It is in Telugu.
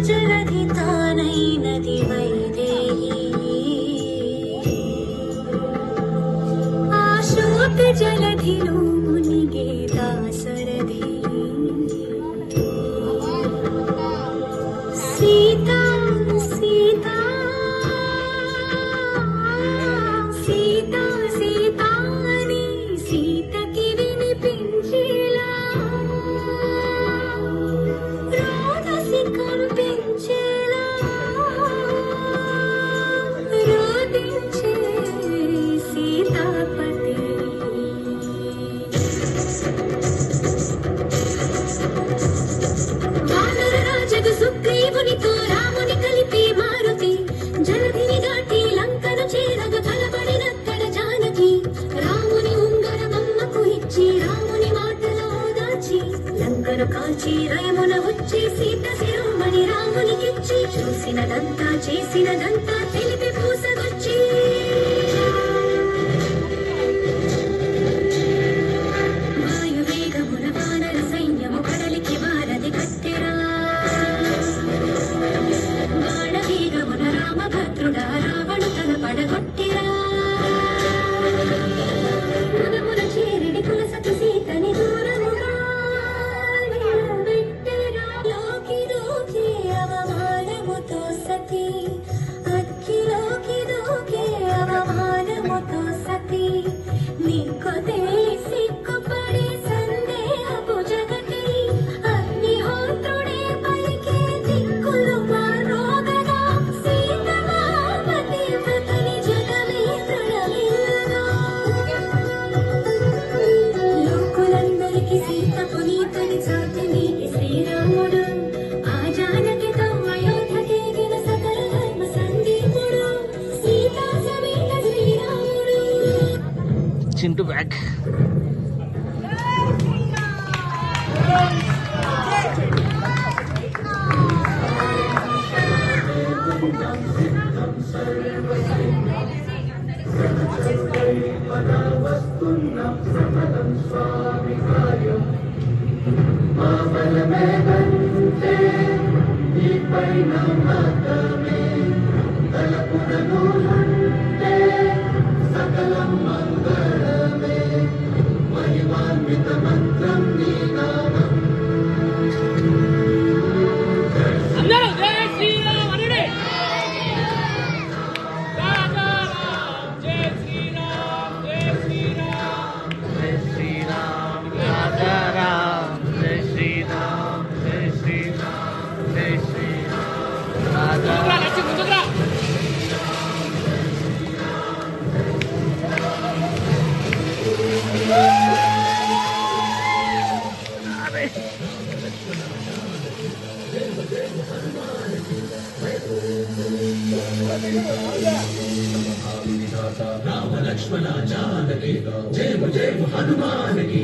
జలధి తానైనది వైదేహి ఆశోక జలధిలో మునిగే దాసరథి సీతా సీతా సీతా సీతా అని సీతకి వినిపించేలా రోదసి కంపించేలా రోదించే సీతాపతి వానర రాజగు సుగ్రీవునితో రాముని కలిపి మారుతి జలధిని దాటి లంకను చేరగ కలబడినక్కడ జానకి రాముని ఉంగరమమ్మకు ఇచ్చి రాముని మాటలో దాచి లంకను కాల్చి రయమున వచ్చి సీత శిరోమణి రామునికిచ్చి చూసినదంతా చేసినదంతా తెలిపి పూసగొచ్చి వాయువేగమున వానర సైన్యము కడలికి వారధి కట్టెరా బాణవేగమున రామభద్రుడా రావణు తల పడగొట్టిరా మునమున చేరిడి కులసతి సీతని దూరముగా నిలబెట్టెరా లోకి దూకే అవమానముతో సతి అగ్గిలోకి దూకే అవమానముతో సతి నీకొదే సిగ్గుపడే సందేహపు జగతి అగ్నిహోత్రుడే పలికే దిక్కులు మారోగగా సీతమాపతి వ్రతని జగమే ప్రణమిల్లగా లోకులందరికీ సీత పునీతని చాటి నీటి శ్రీరాముడు ఆ జానకితో అయోధ్యకేగిన సకల ధర్మ సందీపుడు సీతా సమేత శ్రీరాముడు చింటూ బ్యాగ్ అందరూ జై శ్రీరామ్ అనండి. జై శ్రీరామ్ జై శ్రీరామ్ జై శ్రీరామ్ రాజా రామ్ జై శ్రీరామ్ జై శ్రీరామ్ జై శ్రీరామ్ రాజా ముందుకురా రామ లక్ష్మణ జానకి జయ జయ హనుమాన్ की